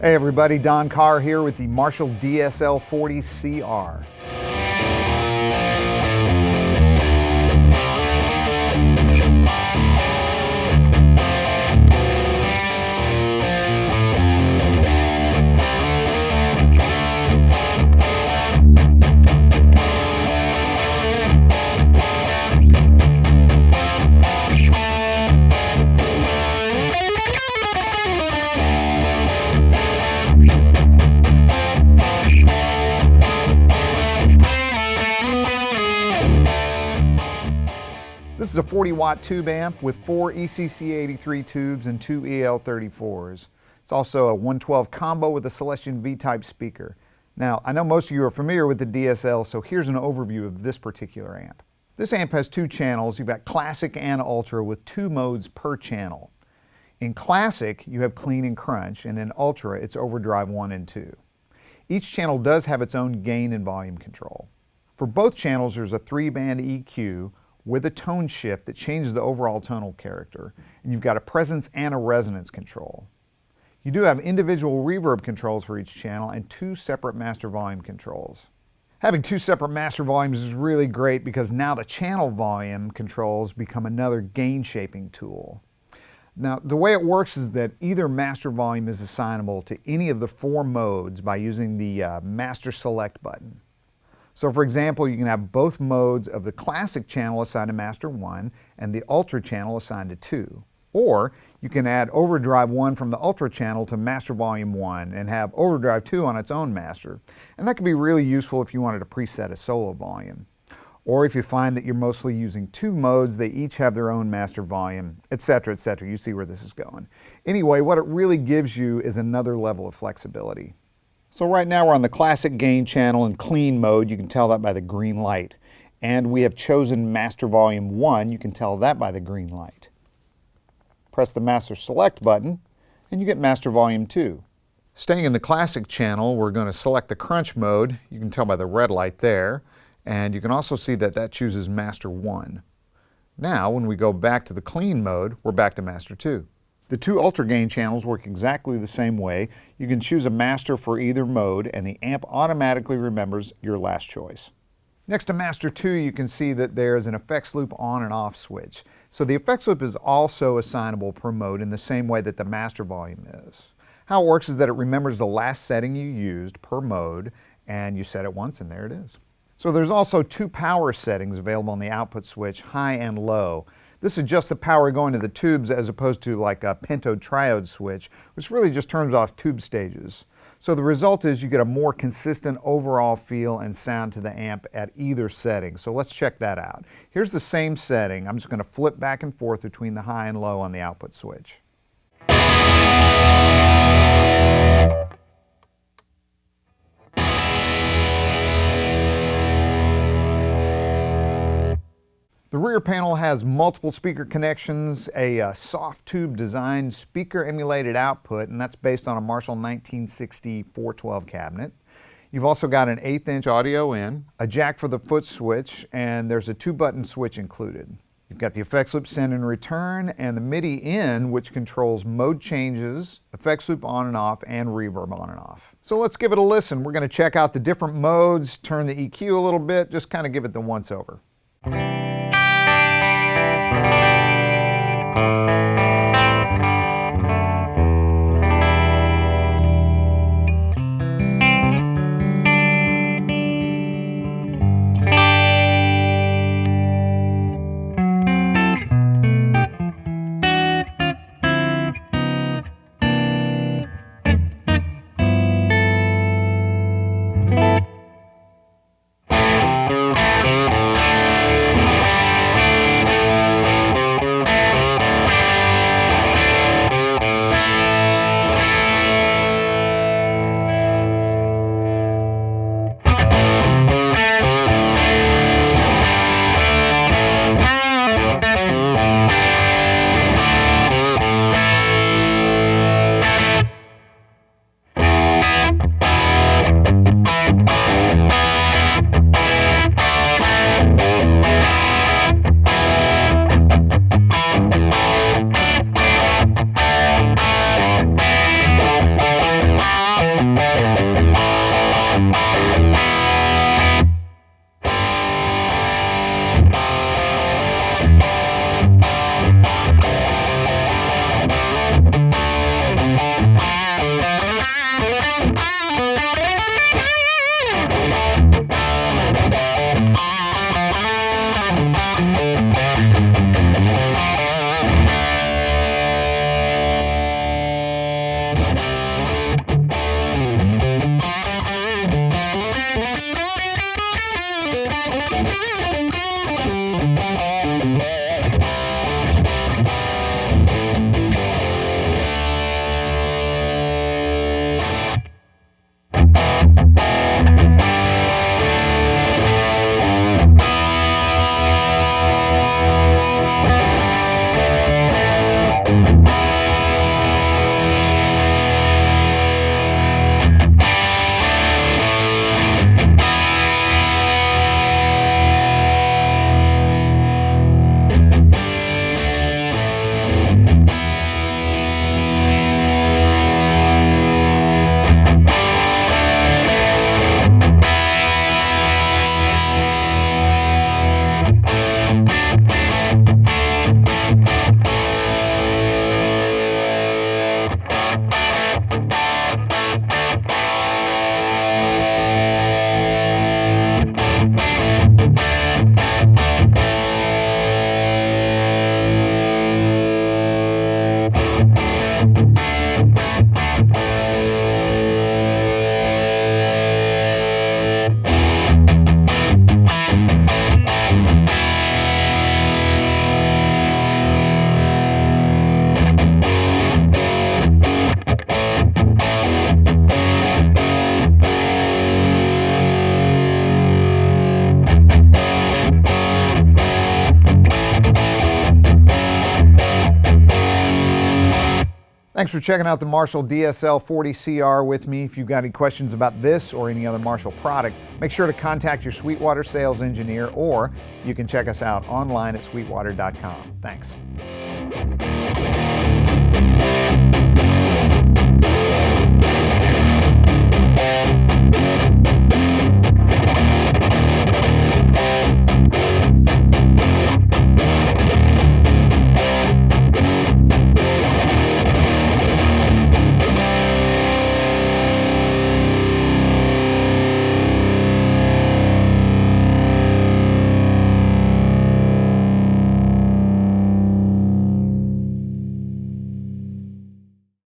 Hey everybody, Don Carr here with the Marshall DSL 40 CR. This is a 40-watt tube amp with 4 ECC83 tubes and 2 EL34s. It's also a 112 combo with a Celestion V-type speaker. Now, I know most of you are familiar with the DSL, so here's an overview of this particular amp. This amp has 2 channels. You've got Classic and Ultra with 2 modes per channel. In Classic, you have Clean and Crunch, and in Ultra, it's Overdrive 1 and 2. Each channel does have its own gain and volume control. For both channels, there's a 3-band EQ with a tone shift that changes the overall tonal character, and you've got a presence and a resonance control. You do have individual reverb controls for each channel and 2 separate master volume controls. Having 2 separate master volumes is really great because now the channel volume controls become another gain shaping tool. Now, the way it works is that either master volume is assignable to any of the 4 modes by using the Master Select button. So for example, you can have both modes of the Classic channel assigned to Master 1 and the Ultra channel assigned to 2. Or you can add Overdrive 1 from the Ultra channel to Master Volume 1 and have Overdrive 2 on its own master. And that can be really useful if you wanted to preset a solo volume. Or if you find that you're mostly using 2 modes, they each have their own master volume, etc., etc. You see where this is going. Anyway, what it really gives you is another level of flexibility. So right now we're on the Classic gain channel in clean mode. You can tell that by the green light. And we have chosen Master Volume 1. You can tell that by the green light. Press the Master Select button and you get Master Volume 2. Staying in the Classic channel, we're going to select the Crunch mode. You can tell by the red light there. And you can also see that that chooses Master 1. Now when we go back to the clean mode, we're back to Master 2. The 2 Ultra gain channels work exactly the same way. You can choose a master for either mode and the amp automatically remembers your last choice. Next to Master 2, you can see that there's an effects loop on and off switch. So the effects loop is also assignable per mode in the same way that the master volume is. How it works is that it remembers the last setting you used per mode and you set it once and there it is. So there's also 2 power settings available on the output switch, high and low. This adjusts the power going to the tubes as opposed to like a pentode triode switch, which really just turns off tube stages. So the result is you get a more consistent overall feel and sound to the amp at either setting. So let's check that out. Here's the same setting. I'm just going to flip back and forth between the high and low on the output switch. The rear panel has multiple speaker connections, a Softube designed speaker emulated output, and that's based on a Marshall 1960 412 cabinet. You've also got an 1/8 inch audio in, a jack for the foot switch, and there's a 2-button switch included. You've got the effects loop send and return, and the MIDI in, which controls mode changes, effects loop on and off, and reverb on and off. So let's give it a listen. We're going to check out the different modes, turn the EQ a little bit, just kind of give it the once over. Thanks for checking out the Marshall DSL 40CR with me. If you've got any questions about this or any other Marshall product, make sure to contact your Sweetwater sales engineer, or you can check us out online at sweetwater.com. Thanks.